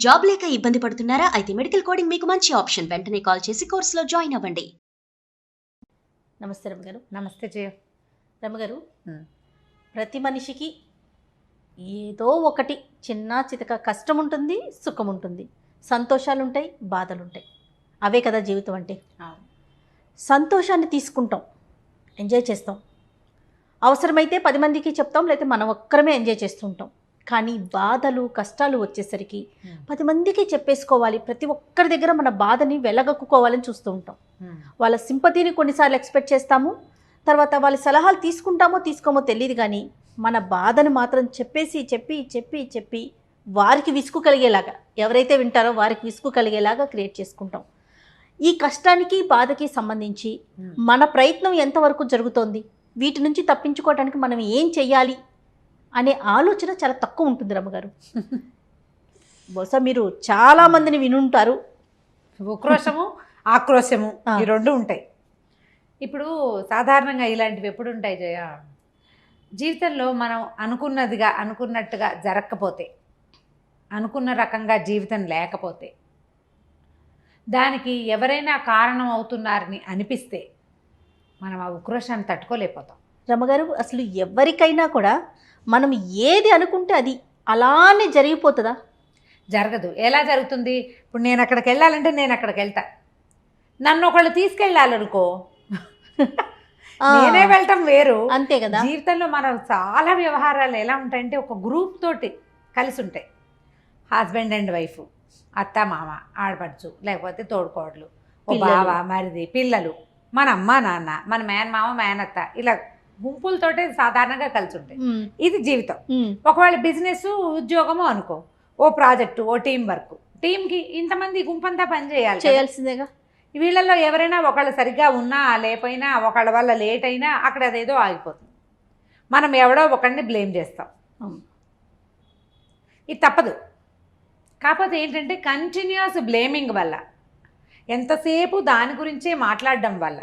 Job లేక ఇబ్బంది పడుతున్నారా? అయితే మెడికల్ కోడింగ్ మీకు మంచి ఆప్షన్. వెంటనే కాల్ చేసి కోర్సులో జాయిన్ అవ్వండి. నమస్తే రమగారు. నమస్తే జయ. రమగారు, ప్రతి మనిషికి ఏదో ఒకటి చిన్న చితక కష్టం ఉంటుంది, సుఖం ఉంటుంది, సంతోషాలు ఉంటాయి, బాధలు ఉంటాయి. అవే కదా జీవితం అంటే. సంతోషాన్ని తీసుకుంటాం, ఎంజాయ్ చేస్తాం, అవసరమైతే 10 మందికి చెప్తాం, లేకపోతే మనం ఒక్కరమే ఎంజాయ్ చేస్తుంటాం. కానీ బాధలు కష్టాలు వచ్చేసరికి 10 మందికి చెప్పేసుకోవాలి, ప్రతి ఒక్కరి దగ్గర మన బాధని వెలగక్కుకోవాలని చూస్తూ ఉంటాం. వాళ్ళ సింపతిని కొన్నిసార్లు ఎక్స్పెక్ట్ చేస్తాము, తర్వాత వాళ్ళ సలహాలు తీసుకుంటామో తీసుకోమో తెలియదు, కానీ మన బాధను మాత్రం చెప్పేసి చెప్పి చెప్పి చెప్పి వారికి విసుగు కలిగేలాగా, ఎవరైతే వింటారో వారికి విసుగు కలిగేలాగా క్రియేట్ చేసుకుంటాం. ఈ కష్టానికి బాధకి సంబంధించి మన ప్రయత్నం ఎంతవరకు జరుగుతోంది, వీటి నుంచి తప్పించుకోవడానికి మనం ఏం చెయ్యాలి అనే ఆలోచన చాలా తక్కువ ఉంటుంది రమ్మగారు. బహుశా మీరు చాలా మందిని వినుంటారు. ఉక్రోషము ఆక్రోశము ఈ రెండు ఉంటాయి. ఇప్పుడు సాధారణంగా ఇలాంటివి ఎప్పుడు ఉంటాయి జయ, జీవితంలో మనం అనుకున్నట్టుగా జరగకపోతే, అనుకున్న రకంగా జీవితం లేకపోతే, దానికి ఎవరైనా కారణం అవుతున్నారని అనిపిస్తే మనం ఆ ఉక్రోషాన్ని తట్టుకోలేకపోతాం. రమ్మగారు, అసలు ఎవరికైనా కూడా మనం ఏది అనుకుంటే అది అలానే జరిగిపోతుందా? జరగదు. ఎలా జరుగుతుంది? ఇప్పుడు నేను అక్కడికి వెళ్ళాలంటే నేను అక్కడికి వెళ్తా, నన్ను ఒకళ్ళు తీసుకెళ్ళాలనుకో నేనే వెళ్ళటం వేరు. అంతే కదా. జీవితంలో మనం చాలా వ్యవహారాలు ఎలా ఉంటాయంటే ఒక గ్రూప్ తోటి కలిసి ఉంటాయి. హస్బెండ్ అండ్ వైఫ్, అత్త మామ, ఆడపడుచు, లేకపోతే తోడుకోడలు, ఓ బావ మరిది, పిల్లలు, మన అమ్మ నాన్న, మన మేనమామ మేనత్త, ఇలా గుంపులతోటే సాధారణంగా కలిసి ఉంటాయి. ఇది జీవితం. ఒకవేళ బిజినెస్ ఉద్యోగము అనుకో, ఓ ప్రాజెక్టు, ఓ టీం వర్క్, టీంకి ఇంతమంది గుంపంతా పని చేయాల్సిందేగా. వీళ్ళల్లో ఎవరైనా ఒకళ్ళు సరిగ్గా ఉన్నా లేకపోయినా, ఒకళ్ళ వల్ల లేట్ అయినా అక్కడ అదేదో ఆగిపోతుంది. మనం ఎవడో ఒకరిని బ్లేమ్ చేస్తాం. ఇది తప్పదు. కాకపోతే ఏంటంటే కంటిన్యూస్ బ్లేమింగ్ వల్ల, ఎంతసేపు దాని గురించే మాట్లాడడం వల్ల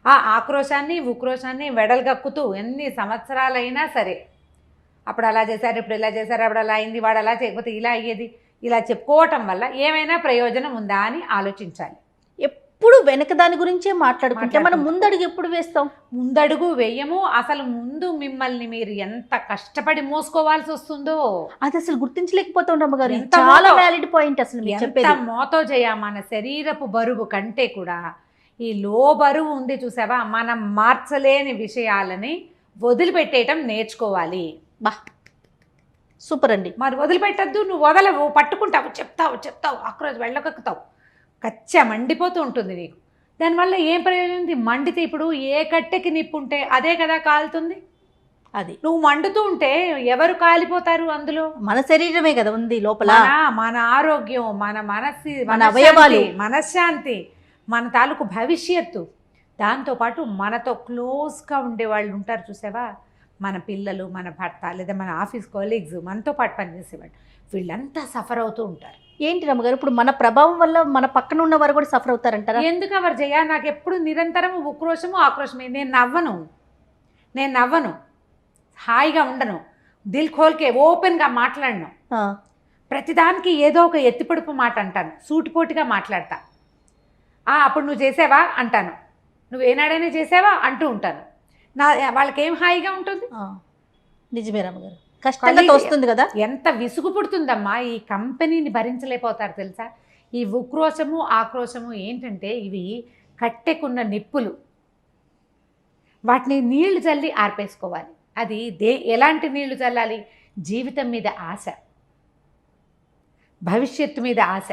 ఆ ఆక్రోశాన్ని ఉక్రోషాన్ని వెడల్గక్కుతూ ఎన్ని సంవత్సరాలైనా సరే, అప్పుడు అలా చేశారు, ఇప్పుడు ఇలా చేశారు, అప్పుడు అలా అయింది, వాడు అలా చేయకపోతే ఇలా అయ్యేది, ఇలా చెప్పుకోవటం వల్ల ఏమైనా ప్రయోజనం ఉందా అని ఆలోచించాలి. ఎప్పుడు వెనక దాని గురించే మాట్లాడుకుంటే మనం ముందడుగు ఎప్పుడు వేస్తాం? ముందడుగు వేయము. అసలు ముందు మిమ్మల్ని మీరు ఎంత కష్టపడి మోసుకోవాల్సి వస్తుందో అది అసలు గుర్తించలేకపోతాం రమ్మగారు. చాలా వ్యాలిడ్ పాయింట్. అసలు ఎంత మోతో చేయ, మన శరీరపు బరువు కంటే కూడా ఈ లో బరువు ఉంది చూసావా, మనం మార్చలేని విషయాలని వదిలిపెట్టేయటం నేర్చుకోవాలి. బా సూపర్ అండి. మరి వదిలిపెట్టద్దు, నువ్వు వదలవు, పట్టుకుంటావు, చెప్తావు ఆక్రోజ్ వెళ్ళగక్కుతావు, కచ్చ మండిపోతూ ఉంటుంది నీకు. దానివల్ల ఏం ప్రయోజనం ఉంది? మండితే ఇప్పుడు ఏ కట్టెకి నిప్పు ఉంటే అదే కదా కాలుతుంది. అది నువ్వు మండుతూ ఉంటే ఎవరు కాలిపోతారు? అందులో మన శరీరమే కదా ఉంది లోపల. మన ఆరోగ్యం, మన మనస్సు, మన అవయవాలు, మనశ్శాంతి, మన తాలూకు భవిష్యత్తు, దాంతోపాటు మనతో క్లోజ్గా ఉండేవాళ్ళు ఉంటారు చూసావా, మన పిల్లలు, మన భర్త, లేదా మన ఆఫీస్ కొలీగ్స్, మనతో పాటు పనిచేసేవాళ్ళు, వీళ్ళంతా సఫర్ అవుతూ ఉంటారు. ఏంటి రమ్మగారు, ఇప్పుడు మన ప్రభావం వల్ల మన పక్కన ఉన్న వారు కూడా సఫర్ అవుతారంటారా? ఎందుకు ఎవరు చేయ? నాకు ఎప్పుడు నిరంతరం ఉక్రోషము ఆక్రోషమే. నేను నవ్వను, హాయిగా ఉండను, దిల్ ఖోల్కే ఓపెన్గా మాట్లాడను, ప్రతిదానికి ఏదో ఒక ఎత్తిపొడుపు మాట అంటాను, సూటిపోటుగా మాట్లాడతా. అప్పుడు నువ్వు చేసావా అంటాను, నువ్వు ఏనాడైనా చేసావా అంటూ ఉంటాను. వాళ్ళకేం హాయిగా ఉంటుంది? నిజమే రమ్మగారు, కష్టంగా తోస్తుంది కదా. ఎంత విసుగు పుడుతుందమ్మా, ఈ కంపెనీని భరించలేకపోతారు తెలుసా. ఈ ఉక్రోషము ఆక్రోశము ఏంటంటే ఇవి కట్టెకున్న నిప్పులు, వాటిని నీళ్లు చల్లి ఆర్పేసుకోవాలి. అది ఎలాంటి నీళ్లు చల్లాలి? జీవితం మీద ఆశ, భవిష్యత్తు మీద ఆశ,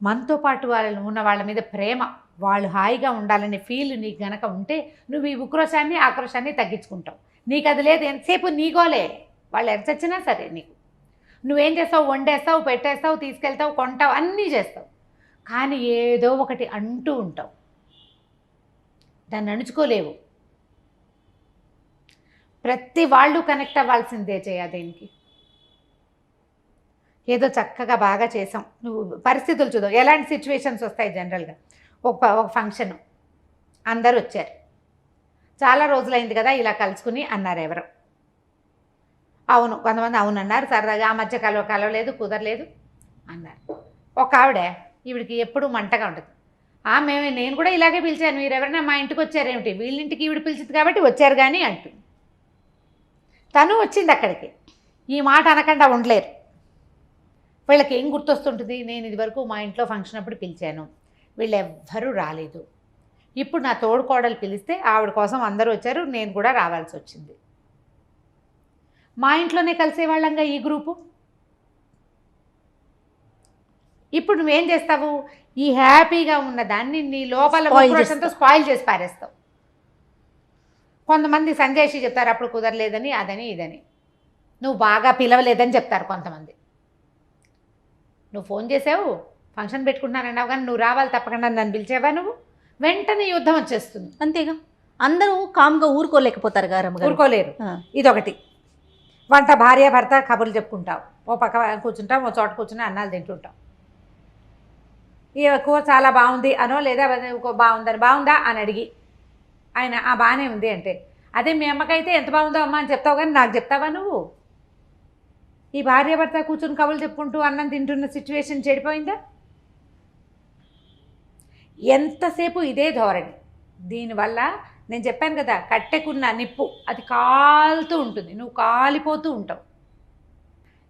మనతో పాటు ఉన్న వాళ్ళ మీద ప్రేమ, వాళ్ళు హాయిగా ఉండాలనే ఫీల్ నీకు గనక ఉంటే నువ్వు ఈ ఉక్రోషాన్ని ఆక్రోశాన్ని తగ్గించుకుంటావు. నీకు అది లేదు, ఎంతసేపు నీగోలే, వాళ్ళు ఎంత చచ్చినా సరే నీకు. నువ్వేం చేస్తావు? వండేస్తావు, పెట్టేస్తావు, తీసుకెళ్తావు, కొంటావు, అన్నీ చేస్తావు, కానీ ఏదో ఒకటి అంటూ ఉంటావు, దాన్ని అణుచుకోలేవు. ప్రతి వాళ్ళు కనెక్ట్ అవ్వాల్సిందే చేయ దీనికి. ఏదో చక్కగా బాగా చేసాం, నువ్వు పరిస్థితులు చూద్దాం, ఎలాంటి సిచ్యువేషన్స్ వస్తాయి జనరల్గా. ఒక ఫంక్షన్, అందరూ వచ్చారు, చాలా రోజులైంది కదా ఇలా కలుసుకుని అన్నారు ఎవరు. అవును, కొంతమంది అవును అన్నారు సరదాగా, ఆ మధ్య కలవలేదు, కుదరలేదు, అన్నారు. ఒక ఆవిడ ఈవిడికి ఎప్పుడు మంటగా ఉంటుంది. నేను కూడా ఇలాగే పిలిచాను, మీరు ఎవరైనా మా ఇంటికి వచ్చారేమిటి, వీళ్ళింటికి ఈవిడ పిలిచింది కాబట్టి వచ్చారు కానీ అంటుంది. తను వచ్చింది అక్కడికి, ఈ మాట అనకుండా ఉండలేరు. వీళ్ళకి ఏం గుర్తొస్తుంటుంది, నేను ఇదివరకు మా ఇంట్లో ఫంక్షన్ అప్పుడు పిలిచాను, వీళ్ళు ఎవ్వరూ రాలేదు, ఇప్పుడు నా తోడుకోడలు పిలిస్తే ఆవిడ కోసం అందరూ వచ్చారు, నేను కూడా రావాల్సి వచ్చింది. మా ఇంట్లోనే కలిసేవాళ్ళంగా ఈ గ్రూపు. ఇప్పుడు నువ్వేం చేస్తావు, ఈ హ్యాపీగా ఉన్న దాన్ని నీ లోపల ఉక్రోషంతో స్పాయిల్ చేసి పారేస్తావు. కొంతమంది సంజయ్ చెప్తారు అప్పుడు కుదరలేదని, అదని ఇదని. నువ్వు బాగా పిలవలేదని చెప్తారు కొంతమంది. నువ్వు ఫోన్ చేసావు, ఫంక్షన్ పెట్టుకుంటున్నానన్నావు, కానీ నువ్వు రావాలి తప్పకుండా, నన్ను పిలిచేవా, నువ్వు వెంటనే యుద్ధం వచ్చేస్తుంది. అంతేగా, అందరూ కామ్గా ఊరుకోలేకపోతారు గారమ్మ గారు. ఊరుకోలేరు. ఇదొకటి. వంట భార్య భర్త కబుర్లు చెప్పుకుంటావు, ఓ పక్క కూర్చుంటాం, ఓ చోట కూర్చుని అన్నాలు తింటుంటాం. ఈ కూర చాలా బాగుంది అనో, లేదా బాగుందని, బాగుందా అని అడిగి ఆయన బాగానే ఉంది అంటే, అదే మీ అమ్మకైతే ఎంత బాగుందో అమ్మ అని చెప్తావు, కానీ నాకు చెప్తావా నువ్వు? ఈ భార్య భర్త కూర్చుని కబుర్లు చెప్పుకుంటూ అన్నం తింటున్న సిచ్యువేషన్ చెడిపోయిందా? ఎంతసేపు ఇదే ధోరణి. దీనివల్ల నేను చెప్పాను కదా, కట్టెకున్న నిప్పు అది కాలుతూ ఉంటుంది, నువ్వు కాలిపోతూ ఉంటావు.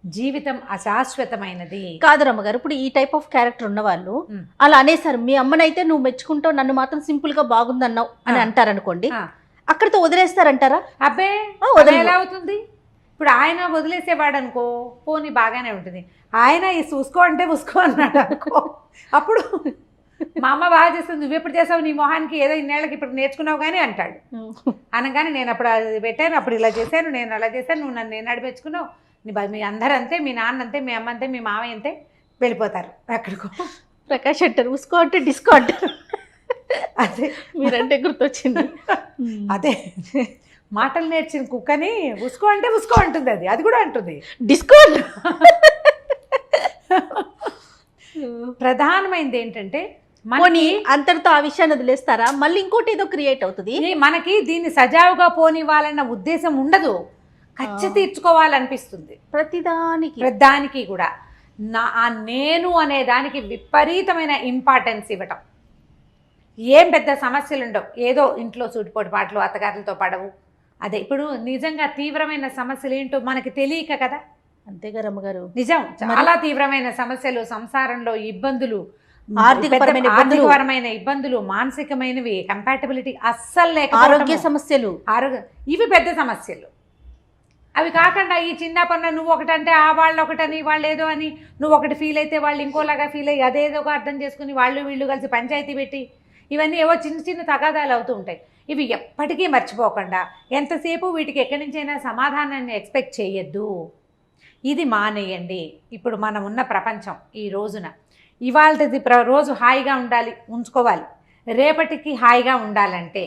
జీవితం అశాశ్వతమైనది కాదు రమ్మగారు. ఇప్పుడు ఈ టైప్ ఆఫ్ క్యారెక్టర్ ఉన్న వాళ్ళు అలా అనేసారు, మీ అమ్మనైతే నువ్వు మెచ్చుకుంటావు, నన్ను మాత్రం సింపుల్ గా బాగుందన్నావు అని అంటారనుకోండి, అక్కడితో వదిలేస్తారంటారా? అబ్బే ఎలా అవుతుంది? ఇప్పుడు ఆయన వదిలేసేవాడు అనుకో, పోనీ బాగానే ఉంటుంది. ఆయన ఈ చూసుకో అంటే చూసుకో అన్నాడు అనుకో, అప్పుడు మా అమ్మ బాగా చేస్తుంది, నువ్వు ఎప్పుడు చేసావు, నీ మొహానికి ఏదో ఇన్నేళ్ళకి ఇప్పుడు నేర్చుకున్నావు కానీ అంటాడు. అనగానే నేను అప్పుడు అది పెట్టాను, అప్పుడు ఇలా చేశాను, నేను అలా చేశాను, నువ్వు నన్ను నడిపించుకున్నావు, మీ అందరూ అంతే, మీ నాన్న అంతే, మీ అమ్మ అంతే, మీ మామయ్య అంతే, వెళ్ళిపోతారు అక్కడికో. ప్రకాష్ అంటారు ఉసుకో అంటే డిస్కో అంటారు. అదే మీరంటే గుర్తొచ్చింది. అదే మాటలు నేర్చిన కుక్కని ఉసుకో అంటే ఉసుకో అంటుంది, అది కూడా అంటుంది డిస్కో. ప్రధానమైనది ఏంటంటే పోనీ అంతటితో ఆ విషయాన్ని వదిలేస్తారా, మళ్ళీ ఇంకోటి ఏదో క్రియేట్ అవుతుంది. మనకి దీన్ని సజావుగా పోనివ్వాలన్న ఉద్దేశం ఉండదు, ఖర్చు తీర్చుకోవాలనిపిస్తుంది ప్రతిదానికి కూడా. నేను అనే దానికి విపరీతమైన ఇంపార్టెన్స్ ఇవ్వటం. ఏం పెద్ద సమస్యలు ఉండవు, ఏదో ఇంట్లో సూటిపోటు పాటలు, అత్తగారులతో పడవు, అదే. ఇప్పుడు నిజంగా తీవ్రమైన సమస్యలు ఏంటో మనకి తెలియక కదా. అంతేగా రమ్మగారు, నిజం. చాలా తీవ్రమైన సమస్యలు, సంసారంలో ఇబ్బందులు, ఆర్థికపరమైన ఇబ్బందులు, మానసికమైనవి, కంపాటబిలిటీ అస్సలు లేక, ఆరోగ్య సమస్యలు, ఇవి పెద్ద సమస్యలు. అవి కాకుండా ఈ చిన్న పనులు, నువ్వు ఒకటంటే వాళ్ళు ఒకటని, వాళ్ళు ఏదో అని, నువ్వు ఒకటి ఫీల్ అయితే వాళ్ళు ఇంకోలాగా ఫీల్ అయ్యి అదేదో అర్థం చేసుకుని వాళ్ళు వీళ్ళు కలిసి పంచాయతీ పెట్టి, ఇవన్నీ ఏవో చిన్న చిన్న తగాదాలు అవుతూ ఉంటాయి. ఇవి ఎప్పటికీ మర్చిపోకుండా ఎంతసేపు వీటికి ఎక్కడి నుంచైనా సమాధానాన్ని ఎక్స్పెక్ట్ చేయొద్దు. ఇది మానేయండి. ఇప్పుడు మనం ఉన్న ప్రపంచం ఈ రోజున, ఇవాళది రోజు హాయిగా ఉంచుకోవాలి, రేపటికి హాయిగా ఉండాలంటే,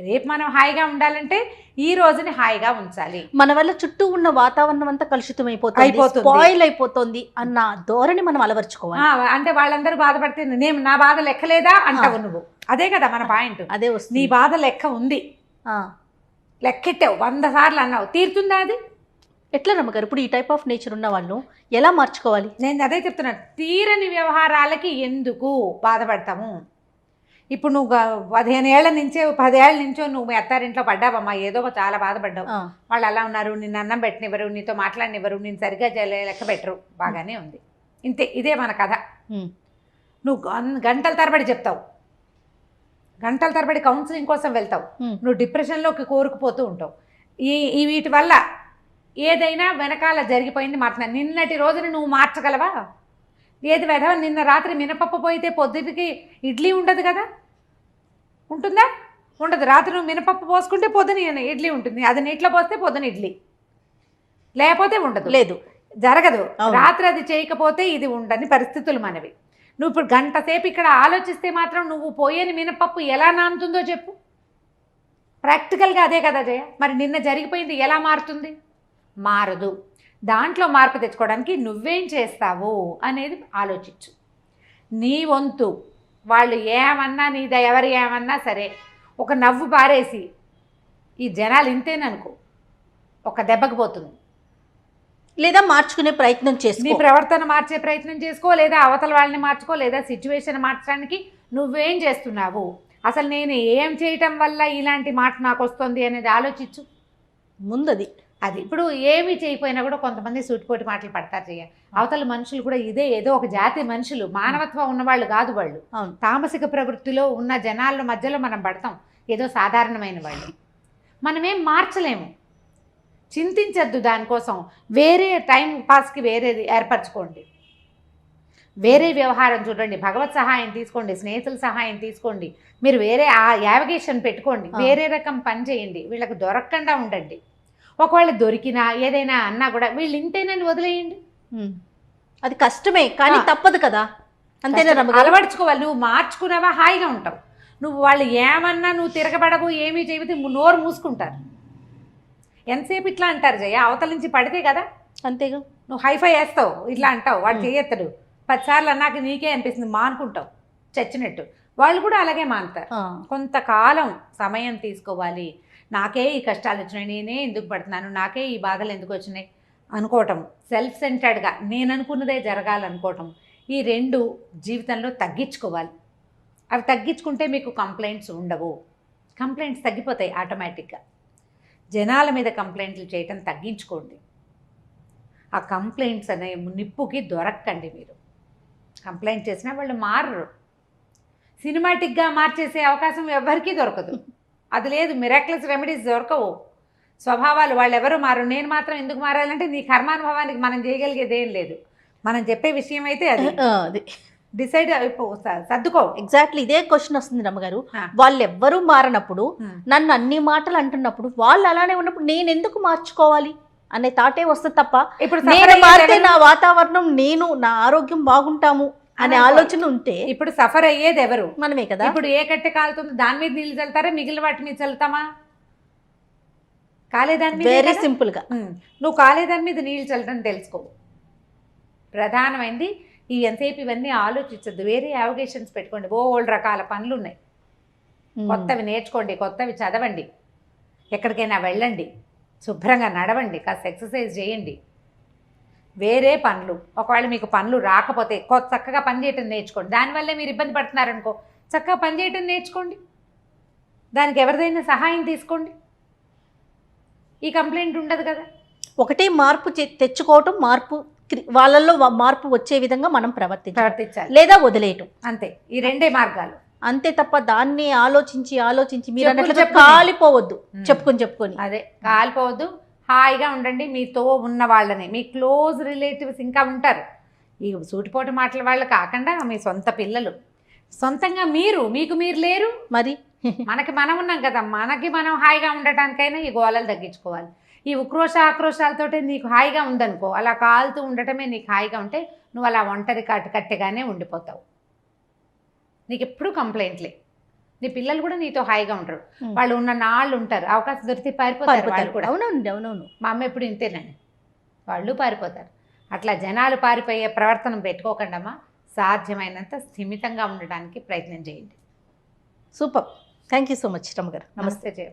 రేపు మనం హాయిగా ఉండాలంటే ఈ రోజుని హాయిగా ఉంచాలి. మన వల్ల చుట్టూ ఉన్న వాతావరణం అంతా కలుషితం అయిపోతుంది అన్న ధోరణి మనం అలవర్చుకోవాలి. అంటే వాళ్ళందరూ బాధపడితే నేను నా బాధ లెక్కలేదా అంటావు నువ్వు. అదే కదా మన పాయింట్. అదే వస్తుంది. నీ బాధ లెక్క ఉంది, లెక్కెట్టావు, 100 సార్లు అన్నావు, తీరుతుందా అది? ఎట్లా రమ్మగారు ఇప్పుడు ఈ టైప్ ఆఫ్ నేచర్ ఉన్న వాళ్ళు ఎలా మార్చుకోవాలి? నేను అదే చెప్తున్నా, తీరని వ్యవహారాలకి ఎందుకు బాధపడతాము? ఇప్పుడు నువ్వు 15 ఏళ్ల నుంచో 10 ఏళ్ల నుంచో నువ్వు మీ అత్తారింట్లో పడ్డావమ్మా, ఏదో చాలా బాధపడ్డావు, వాళ్ళు అలా ఉన్నారు, నిన్ను అన్నం పెట్టనివ్వరు, నీతో మాట్లాడనివ్వరు, నేను సరిగ్గా లెక్క పెట్టరు, బాగానే ఉంది, ఇంతే. ఇదే మన కథ. నువ్వు గంటల తరబడి చెప్తావు, గంటల తరబడి కౌన్సిలింగ్ కోసం వెళ్తావు, నువ్వు డిప్రెషన్లోకి కోరుకుపోతూ ఉంటావు. ఈ వీటి వల్ల ఏదైనా వెనకాల జరిగిపోయింది మాట్లాడ. నిన్నటి రోజున నువ్వు మార్చగలవా? ఏది వెధవ, నిన్న రాత్రి మినపప్పు పోయితే పొద్దుటికి ఇడ్లీ ఉండదు కదా, ఉంటుందా? ఉండదు. రాత్రి నువ్వు మినపప్పు పోసుకుంటే పొద్దున ఇడ్లీ ఉంటుంది, అది నీటిలో పోస్తే పొద్దున ఇడ్లీ, లేకపోతే ఉండదు, లేదు, జరగదు. రాత్రి అది చేయకపోతే ఇది ఉండని పరిస్థితులు మనవి. నువ్వు ఇప్పుడు గంట సేపు ఇక్కడ ఆలోచిస్తే మాత్రం నువ్వు పోయని మినపప్పు ఎలా నానుతుందో చెప్పు. ప్రాక్టికల్గా అదే కదా జయ. మరి నిన్న జరిగిపోయింది ఎలా మారుతుంది? మారదు. దాంట్లో మార్పు తెచ్చుకోవడానికి నువ్వేం చేస్తావు అనేది ఆలోచించు. నీ వంతు వాళ్ళు ఏమన్నా, ఎవరు ఏమన్నా సరే, ఒక నవ్వు పారేసి ఈ జనాలు ఇంతేననుకో, ఒక దెబ్బకి పోతుంది. లేదా మార్చుకునే ప్రయత్నం నీ చేసుకో. ప్రవర్తన మార్చే ప్రయత్నం చేసుకో, లేదా అవతల వాళ్ళని మార్చుకో, లేదా సిచ్యువేషన్ మార్చడానికి నువ్వేం చేస్తున్నావు, అసలు నేను ఏం చేయటం వల్ల ఇలాంటి మాట నాకు వస్తుంది అనేది ఆలోచించు. ముందది అది ఇప్పుడు ఏమీ చేయకపోయినా కూడా కొంతమంది సూటిపోటి మాటలు పడతారు చేయ. అవతల మనుషులు కూడా ఇదే ఏదో ఒక జాతి మనుషులు, మానవత్వం ఉన్నవాళ్ళు కాదు వాళ్ళు. అవును. తామసిక ప్రవృత్తిలో ఉన్న జనాల మధ్యలో మనం పడతాం, ఏదో సాధారణమైన వాళ్ళు. మనమేం మార్చలేము, చింతించద్దు దానికోసం. వేరే టైం పాస్కి వేరేది ఏర్పరచుకోండి, వేరే వ్యవహారం చూడండి, భగవత్ సహాయం తీసుకోండి, స్నేహితుల సహాయం తీసుకోండి, మీరు వేరే ఆ యావిగేషన్ పెట్టుకోండి, వేరే రకం పని చేయండి, వీళ్ళకి దొరకకుండా ఉండండి. ఒకవేళ దొరికినా ఏదైనా అన్నా కూడా వీళ్ళు ఇంతేనని వదిలేయండి. అది కష్టమే కానీ తప్పదు కదా, అంతేనా రమ్మగారు? అలవర్చుకోవాలి. నువ్వు మార్చుకున్నావా హాయిగా ఉంటావు. నువ్వు వాళ్ళు ఏమన్నా నువ్వు తిరగబడవు, ఏమీ చేయకపోతే నోరు మూసుకుంటారు. ఎంతసేపు ఇట్లా అంటారు జయ, అవతల నుంచి పడితే కదా. అంతేగా, నువ్వు హైఫై వేస్తావు, ఇట్లా అంటావు, వాడు చేయెత్తడు 10 సార్లు అన్నాక నీకే అనిపిస్తుంది, మానుకుంటావు చచ్చినట్టు. వాళ్ళు కూడా అలాగే మానుతారు. కొంతకాలం సమయం తీసుకోవాలి. నాకే ఈ కష్టాలు వచ్చినాయి, నేనే ఎందుకు పడుతున్నాను, నాకే ఈ బాధలు ఎందుకు వచ్చినాయి అనుకోవటం, సెల్ఫ్ సెంటర్డ్గా నేను అనుకున్నదే జరగాలనుకోవటం, ఈ 2 జీవితంలో తగ్గించుకోవాలి. అవి తగ్గించుకుంటే మీకు కంప్లైంట్స్ ఉండవు. కంప్లైంట్స్ తగ్గిపోతాయి ఆటోమేటిక్గా. జనాల మీద కంప్లైంట్లు చేయటం తగ్గించుకోండి. ఆ కంప్లైంట్స్ అనే నిప్పుకి దొరక్కండి. మీరు కంప్లైంట్ చేసినా వాళ్ళు మారరు. సినిమాటిక్గా మార్చేసే అవకాశం ఎవరికీ దొరకదు. అది లేదు, మిరాక్లస్ రెమెడీస్ దొరకవు. స్వభావాలు వాళ్ళు ఎవరు మారు. నేను మాత్రం ఎందుకు మారాలంటే నీ కర్మానుభవానికి మనం చేయగలిగేది ఏం లేదు. మనం చెప్పే విషయం అయితే అది డిసైడ్ సర్దుకో. ఎగ్జాక్ట్లీ ఇదే క్వశ్చన్ వస్తుంది రమ్మగారు. వాళ్ళు ఎవ్వరూ మారనప్పుడు, నన్ను అన్ని మాటలు అంటున్నప్పుడు, వాళ్ళు అలానే ఉన్నప్పుడు నేను ఎందుకు మార్చుకోవాలి అనే తాటే వస్తుంది తప్ప, ఇప్పుడు నేను మారితే నా వాతావరణం, నేను నా ఆరోగ్యం బాగుంటాము అనే ఆలోచన ఉంటే ఇప్పుడు సఫర్ అయ్యేది ఎవరు? మనమే కదా. ఇప్పుడు ఏ కట్టె కాలుతుంది దాని మీద నీళ్ళు చల్లుతారా, మిగిలిన వాటి మీద చల్లుతామా? కాలేదాని మీద. వెరీ సింపుల్ గా నువ్వు కాలేదాని మీద నీళ్ళు చల్లడం తెలుసుకో. ప్రధానమైంది ఈ ఎంతసేపు ఇవన్నీ ఆలోచించద్దు. వేరే యావిగేషన్స్ పెట్టుకోండి. ఓల్డ్ రకాల పనులు ఉన్నాయి, కొత్తవి నేర్చుకోండి, కొత్తవి చదవండి, ఎక్కడికైనా వెళ్ళండి, శుభ్రంగా నడవండి, కాస్త ఎక్సర్సైజ్ చేయండి. వేరే పనులు, ఒకవేళ మీకు పనులు రాకపోతే చక్కగా పని చేయటం నేర్చుకోండి. దానివల్లే మీరు ఇబ్బంది పడుతున్నారనుకో, చక్కగా పని చేయటం నేర్చుకోండి, దానికి ఎవరిదైనా సహాయం తీసుకోండి. ఈ కంప్లైంట్ ఉండదు కదా. ఒకటే మార్పు తెచ్చుకోవటం, మార్పు వాళ్ళల్లో మార్పు వచ్చే విధంగా మనం ప్రవర్తించాలి, లేదా వదిలేయటం. అంతే, ఈ 2 మార్గాలు. అంతే తప్ప దాన్ని ఆలోచించి మీరు అన్నట్లుగా కాలిపోవద్దు. చెప్పుకొని అదే కాలిపోవద్దు. హాయిగా ఉండండి. మీతో ఉన్న వాళ్ళని, మీ క్లోజ్ రిలేటివ్స్ ఇంకా ఉంటారు. ఈ సూటిపోటు మాటల వాళ్ళు కాకుండా మీ సొంత పిల్లలు, సొంతంగా మీకు మీరు లేరు మరి. మనకి మనం ఉన్నాం కదా, మనకి మనం హాయిగా ఉండటానికైనా ఈ గోళాలు తగ్గించుకోవాలి. ఈ ఆక్రోశాలతోటే నీకు హాయిగా ఉందనుకో, అలా కాలుతూ ఉండటమే నీకు హాయిగా ఉంటే నువ్వు అలా ఒంటరి కట్టెగానే ఉండిపోతావు. నీకు ఎప్పుడు కంప్లైంట్లే. నీ పిల్లలు కూడా నీతో హాయిగా ఉంటారు. వాళ్ళు ఉన్న నాళ్ళు ఉంటారు, అవకాశం దొరికితే పారిపోతారు వాళ్ళు కూడా. అవునవును. మా అమ్మ ఎప్పుడు ఇంతేనండి, వాళ్ళు పారిపోతారు. అట్లా జనాలు పారిపోయే ప్రవర్తన పెట్టుకోకండి అమ్మా. సాధ్యమైనంత స్థిమితంగా ఉండడానికి ప్రయత్నం చేయండి. Super. Thank you so much రమ్మగారు. నమస్తే జయ.